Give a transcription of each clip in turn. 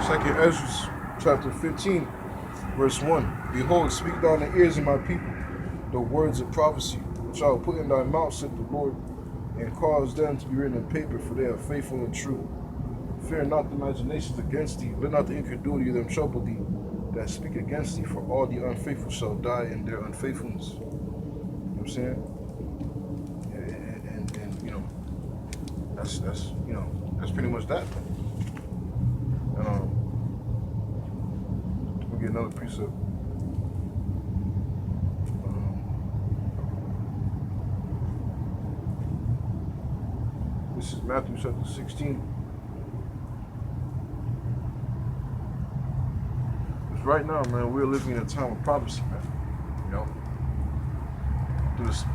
Second Ezra, chapter 15, verse 1. Behold, speak thou in the ears of my people the words of prophecy, which I will put in thy mouth, said the Lord, and cause them to be written in paper, for they are faithful and true. Fear not the imaginations against thee, let not the incredulity of them trouble thee that speak against thee, for all the unfaithful shall die in their unfaithfulness. You know what I'm saying? And that's pretty much that. And we'll get another precept. This is Matthew chapter 16. Because right now, man, we're living in a time of prophecy, man. You know, through this,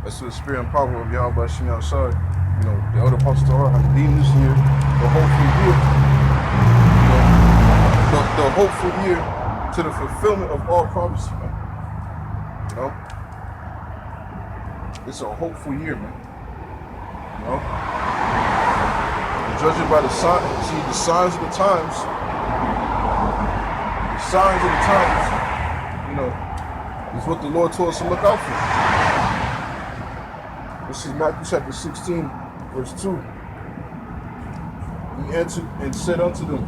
that's through the spirit and power of Yahweh Bashim outside. You know, the elder apostles are leading this year, the hopeful year. The hopeful year to the fulfillment of all prophecy, man. You know, it's a hopeful year, man. You know, and judging by the signs, see the signs of the times. The signs of the times, is what the Lord told us to look out for. This is Matthew chapter 16, verse 2. He answered and said unto them,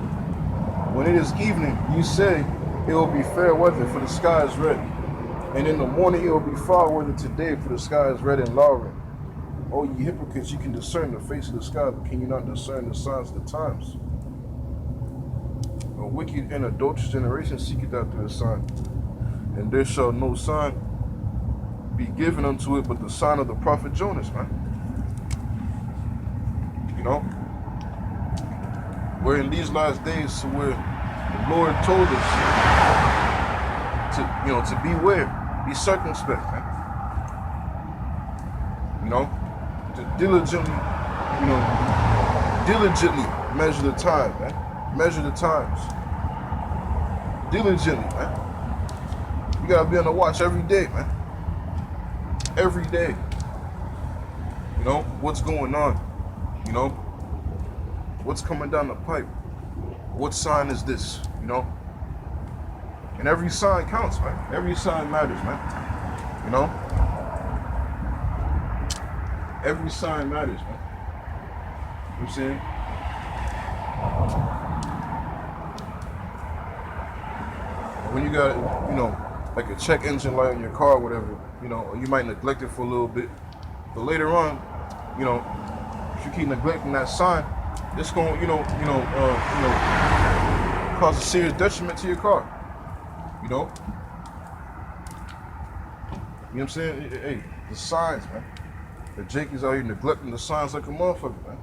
when it is evening, you say, it will be fair weather, for the sky is red. And in the morning it will be foul weather today, for the sky is red and lowering. O ye hypocrites, you can discern the face of the sky, but can you not discern the signs of the times? A wicked and adulterous generation seeketh after a sign, and there shall no sign be given unto it but the sign of the prophet Jonas, man. You know? We're in these last days to where the Lord told us to beware, be circumspect, man. You know, to diligently measure the time, man. Measure the times. Diligently, man. You gotta be on the watch every day, man. Every day. You know, what's going on? You know, what's coming down the pipe? What sign is this? You know? And every sign counts, man. Every sign matters, man. You know? Every sign matters, man. You know what I'm saying? When you got, like a check engine light on your car or whatever, you might neglect it for a little bit. But later on, if you keep neglecting that sign, it's going to, cause a serious detriment to your car. You know? You know what I'm saying? Hey, the signs, man. The Jake is out here neglecting the signs like a motherfucker, man.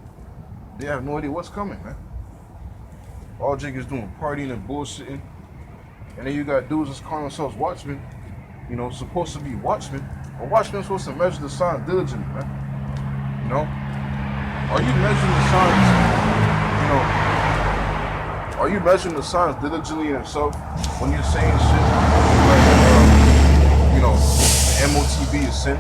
They have no idea what's coming, man. All Jake is doing partying and bullshitting. And then you got dudes that's calling themselves watchmen, supposed to be watchmen. A watchman is supposed to measure the signs diligently, man. You know? Are you measuring the signs, are you measuring the signs diligently in yourself when you're saying shit like, MOTB is sin?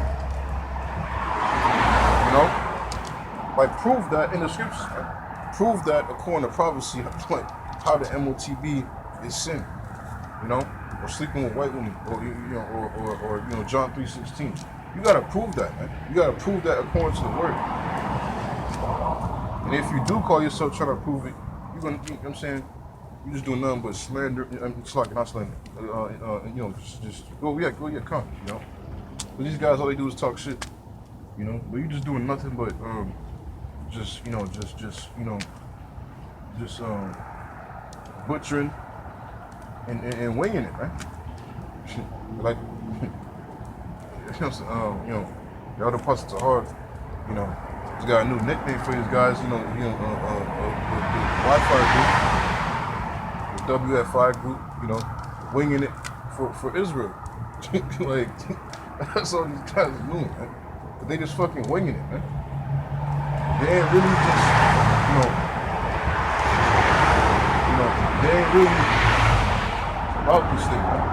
Like, prove that in the scriptures, man. Prove that according to prophecy, like how the MOTB is sin, or sleeping with white women, or John 3:16. You gotta prove that, man. You gotta prove that according to the word. And if you do call yourself trying to prove it, you're gonna, you know what I'm saying? You're just doing nothing but slander. It's like not slander. Just go come, But these guys, all they do is talk shit, But you just doing nothing but butchering and winging it, man. Like, the other apostles are hard. He's got a new nickname for these guys. The Wi-Fi group, the WFI group. Winging it for Israel. Like, that's all these guys are doing, man. But they just fucking winging it, man. They ain't really just, they ain't really about this thing, man.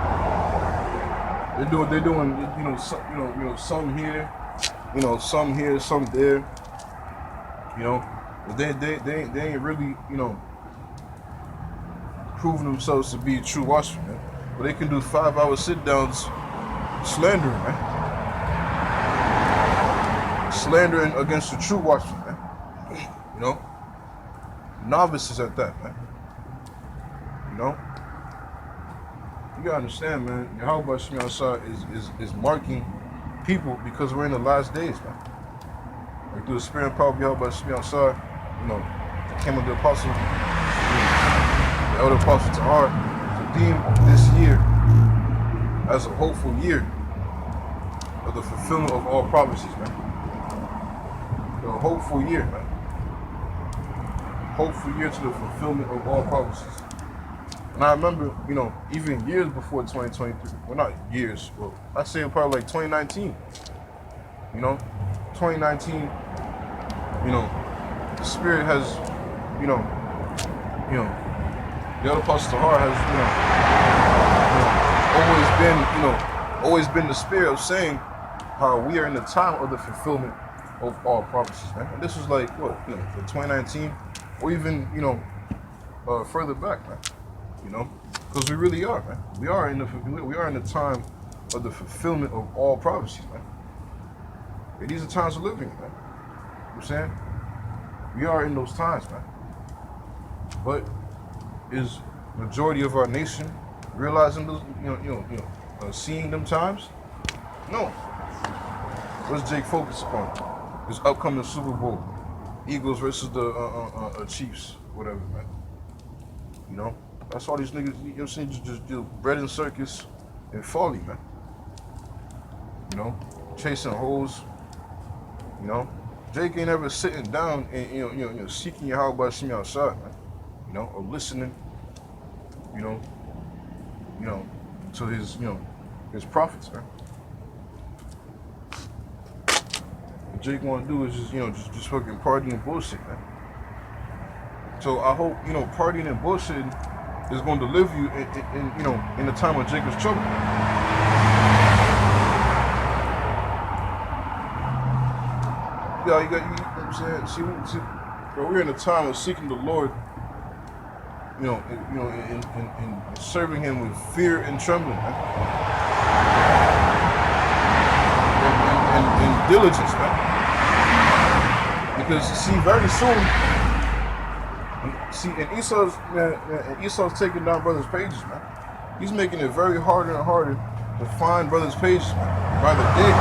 They're doing, some here, some here, some there, but they ain't really, proving themselves to be true watchmen, man. But they can do 5-hour sit-downs slandering, man. Slandering against the true watchmen, man. You know? Novices at that, man. You know? You gotta understand, man, Yahweh Shemi outside is marking people because we're in the last days, man. Like through the spirit and power of Yahweh Shemi outside, you know, came with the apostle, the elder apostle Tahar, to deem this year as a hopeful year of the fulfillment of all prophecies, man. The hopeful year, man. Hopeful year to the fulfillment of all prophecies. And I remember, you know, even years before 2023, well, not years, well, I say probably like 2019. You know, 2019, you know, the Spirit has, you know, the other Apostle Tahar has, always been the Spirit of saying how we are in the time of the fulfillment of all prophecies, man. And this was like, what, you know, for 2019, or even, you know, further back, man. You know, because we really are, man. We are in the time of the fulfillment of all prophecies, man. And these are times we're living in, man. You know what I'm saying? We are in those times, man. But is majority of our nation realizing those, seeing them times? No. What's Jake focused upon? This upcoming Super Bowl, Eagles versus the Chiefs, whatever, man. You know, that's all these niggas. You know what I'm saying? Just do bread and circus and folly, man. You know, chasing hoes. You know, Jake ain't ever sitting down and seeking Yahweh Shemi outside, man. You know, or listening. You know, to his his prophets, man. What Jake want to do is just fucking party and bullshit, man. So I hope partying and bullshitting is going to deliver you in the time of Jacob's trouble. Yeah, you know what I'm saying? See, bro, we're in a time of seeking the Lord, and serving Him with fear and trembling, man. And diligence, man. Because see, very soon. See, and Esau's taking down brothers' pages, man. He's making it very harder and harder to find brothers' pages, man, by the day.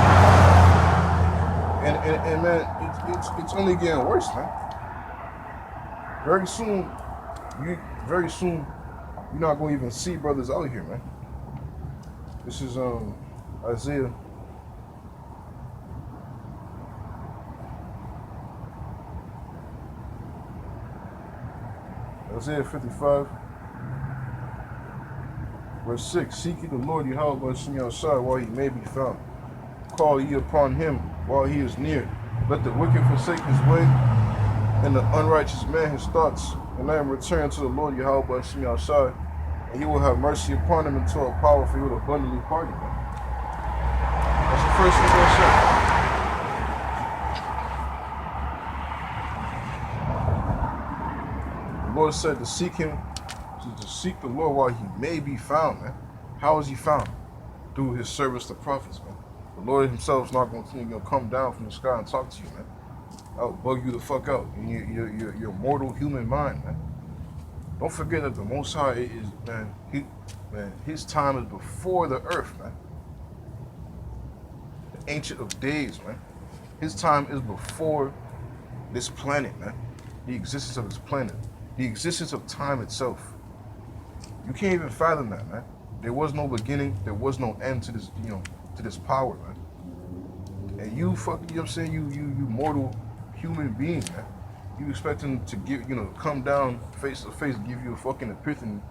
And man, it's only getting worse, man. Very soon, you're not gonna even see brothers out here, man. This is Isaiah. Isaiah 55, verse 6. Seek ye the Lord Yahweh Shemi outside while he may be found. Call ye upon him while he is near. Let the wicked forsake his way, and the unrighteous man his thoughts. And let him return to the Lord Yahweh Shemi outside, and he will have mercy upon him and to a power for he will abundantly pardon him. That's the first thing I said. The Lord said to seek him, to seek the Lord while he may be found, man. How is he found? Through his service to prophets, man. The Lord himself is not going to come down from the sky and talk to you, man. I'll bug you the fuck out in your mortal human mind, man. Don't forget that the Most High is, man, his time is before the earth, man. The Ancient of Days, man. His time is before this planet, man. The existence of this planet. The existence of time itself. You can't even fathom that, man. There was no beginning, there was no end to this, to this power, man. And you fucking, what I'm saying, you mortal human being, man. You expect him to give, come down face to face, give you a fucking epiphany,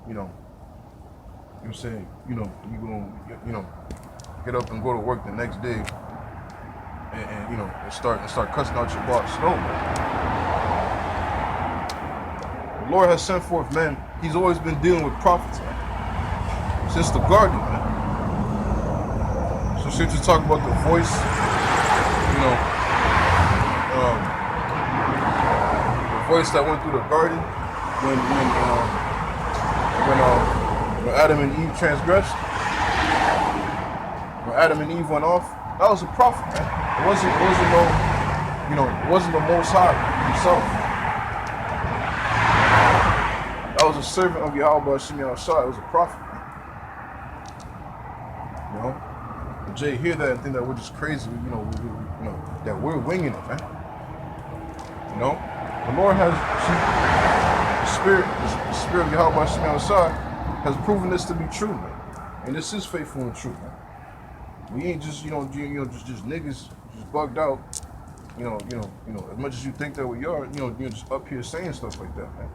you know what I'm saying, you gonna, get up and go to work the next day and start cussing out your boss. No, man. The Lord has sent forth men. He's always been dealing with prophets, man. Since the garden, man. So since you talk about the voice, the voice that went through the garden when when Adam and Eve transgressed, when Adam and Eve went off, that was a prophet, man. It wasn't no, it wasn't the Most High himself. That was a servant of Yahweh Shem Yahushua. It was a prophet, man. And Jay hear that and think that we're just crazy, that we're winging it, man. The Lord has, the spirit of Yahweh Shem Yahushua has proven this to be true, man. And this is faithful and true, man. We ain't just, just niggas just bugged out, as much as you think that we are, you're just up here saying stuff like that, man.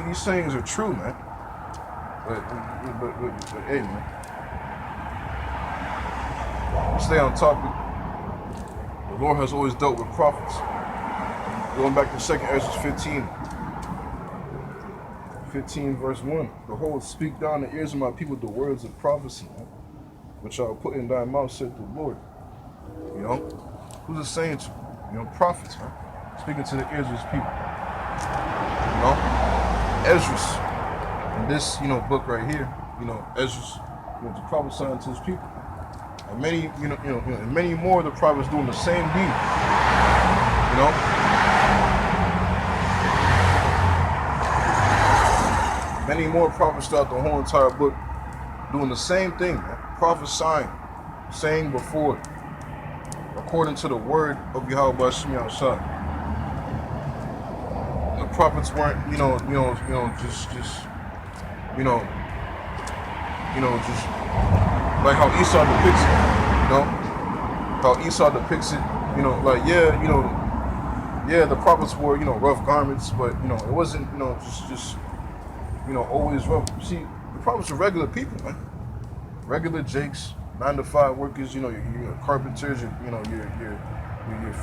These sayings are true, man. But hey, man. Stay on topic. The Lord has always dealt with prophets. Going back to 2nd Ezra 15 verse 1. Behold, speak down the ears of my people the words of prophecy, man, which I will put in thy mouth, said the Lord. Who's it saying to? Prophets, man. Speaking to the ears of his people. Ezra's. In this, book right here, Ezra's, to prophesying to his people. And many, and many more of the prophets doing the same deed. Many more prophets throughout the whole entire book doing the same thing, man. Prophesying, saying before, according to the word of Yahweh Shem Yahushua. The prophets weren't, just like how Esau depicts it, how Esau depicts it, the prophets wore, rough garments, but, it wasn't, just always rough. See, the prophets are regular people, man. Regular jakes, 9-to-5 workers, your carpenters, your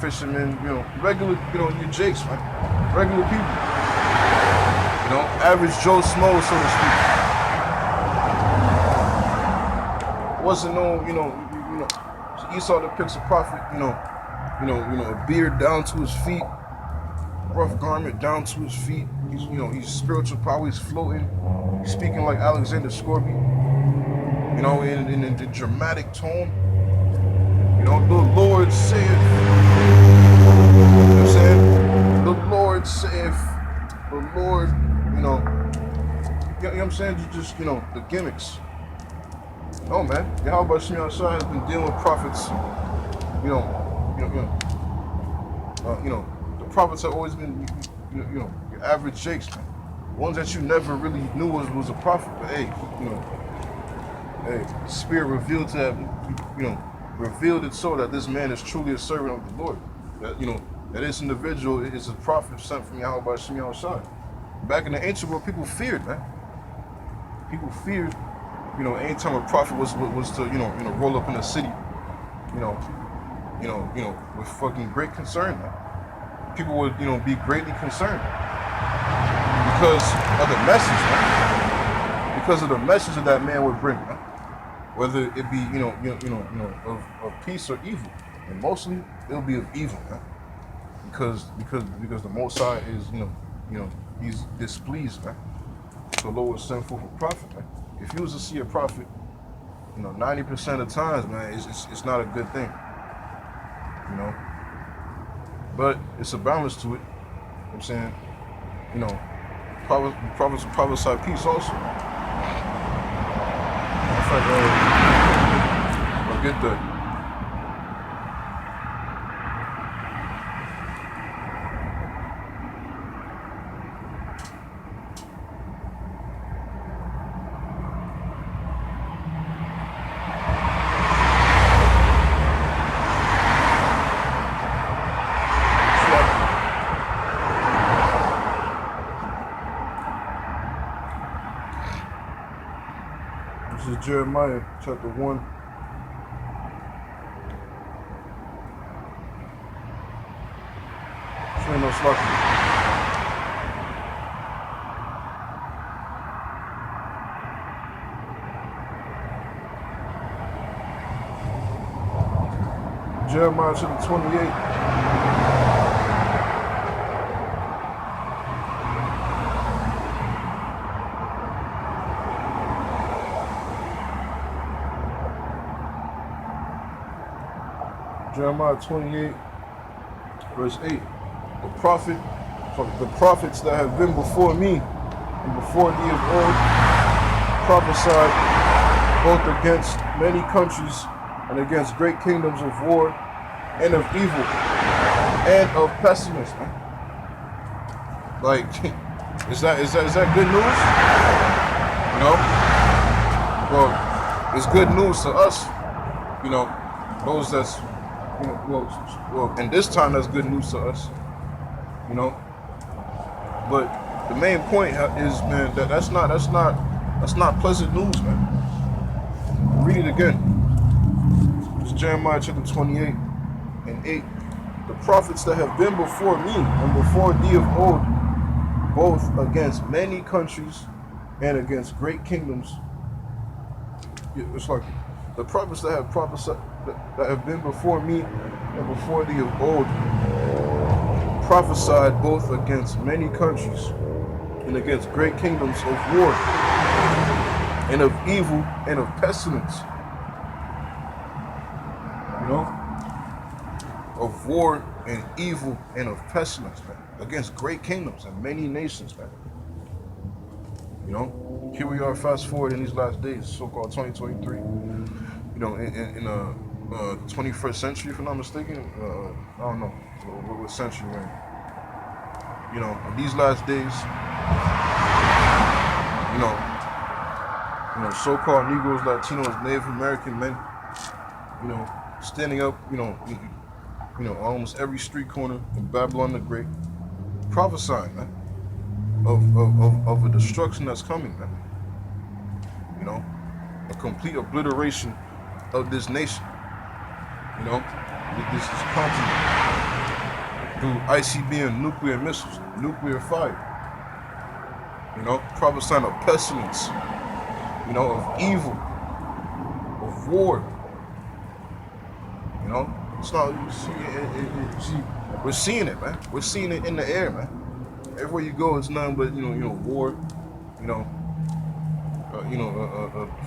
fishermen, regular, your jakes, man. Regular people. Average Joe Smo, so to speak. Wasn't no, Esau depicts a prophet, a beard down to his feet, rough garment down to his feet. He's spiritual power, he's floating, he's speaking like Alexander Scorby, in a dramatic tone. The Lord saith, the Lord saith, the Lord, what I'm saying? Just the gimmicks. No, man. Yahweh Shem Yahushua has been dealing with prophets. The prophets have always been, your average jakes, man. Ones that you never really knew was a prophet. But hey, the Spirit revealed to that, revealed it so that this man is truly a servant of the Lord. That that this individual is a prophet sent from Yahweh Shem Yahushua. Back in the ancient world, people feared, man. People feared. Anytime a prophet was to, roll up in a city, with fucking great concern, man. People would, be greatly concerned because of the message, man. Because of the message that that man would bring, man. Whether it be, of peace or evil, and mostly it'll be of evil, man. Because the Most High is, he's displeased, man. So the Lord was sent forth a prophet, man. If you was to see a prophet, 90% of the times, man, it's not a good thing. But it's a balance to it. I'm saying, prophets prophesy peace also. In fact, I'll get that. This is Jeremiah chapter 1. Ain't no slaughter. Jeremiah chapter 28. Jeremiah 28, verse 8. The prophets that have been before me and before thee of old prophesied both against many countries and against great kingdoms of war and of evil and of pestilence. Like, is that good news? Well, it's good news to us. Those that's well, and this time that's good news to us. But the main point is, man, that's not pleasant news, man. Read it again. It's Jeremiah chapter 28 and 8. The prophets that have been before me and before thee of old, both against many countries and against great kingdoms. It's like the prophets that have prophesied, that have been before me and before thee of old, prophesied both against many countries and against great kingdoms of war and of evil and of pestilence. Of war and evil and of pestilence, man, against great kingdoms and many nations, man. Here we are, fast forward in these last days, so-called 2023. In 21st century, if I'm not mistaken. I don't know what century we're in. In these last days, so-called Negroes, Latinos, Native American men, standing up, almost every street corner in Babylon the Great, prophesying, man, of a destruction that's coming, man. A complete obliteration of this nation, this continent, through ICBM and nuclear missiles, nuclear fire, prophesying of pestilence, of evil, of war. It's not, we're seeing it, man. We're seeing it in the air, man. Everywhere you go, it's nothing but, war,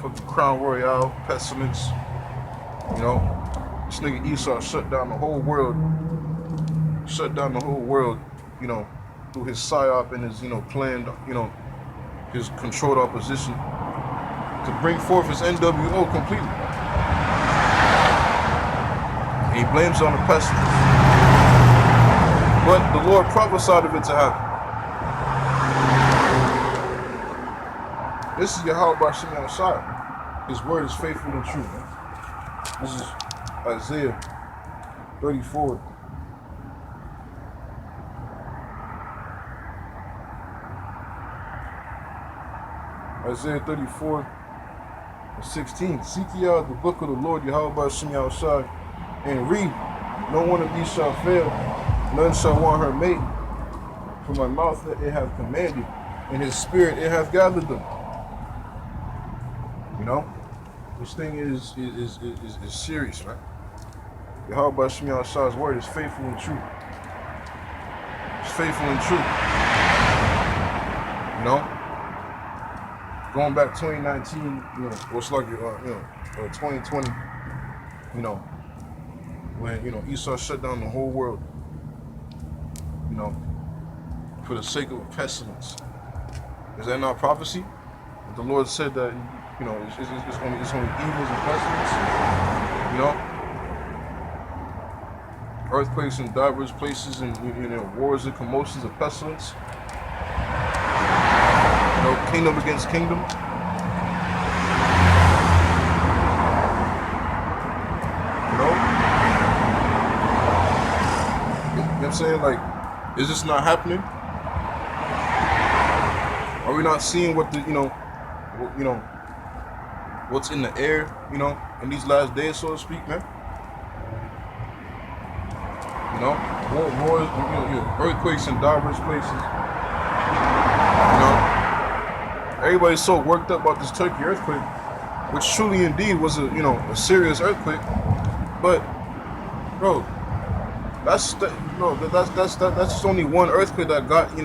fucking Crown Royale, pestilence. This nigga Esau shut down the whole world, through his psyop and his, planned, his controlled opposition to bring forth his NWO completely. And he blames it on the pestilence. But the Lord prophesied of it to happen. This is Yahweh Bashim Shai. His word is faithful and true, man. This is Isaiah 34. Isaiah 34 and 16. Seek ye out the book of the Lord Yahweh Bashim Shai and read. No one of these shall fail, none shall want her mate. For my mouth it hath commanded, and his spirit it hath gathered them. This thing is serious, right? Yahweh Bashim Shai's word is faithful and true. It's faithful and true. Going back 2019, what's like 2020, when Esau shut down the whole world, for the sake of pestilence. Is that not prophecy? The Lord said that, it's only evils and pestilence, earthquakes in diverse places and, wars and commotions of pestilence, kingdom against kingdom. You know what I'm saying? Like, is this not happening? Are we not seeing what the, what's in the air, in these last days, so to speak, man? Wars, earthquakes in diverse places. Everybody's so worked up about this Turkey earthquake, which truly indeed was a serious earthquake. But, bro, that's just only one earthquake that got,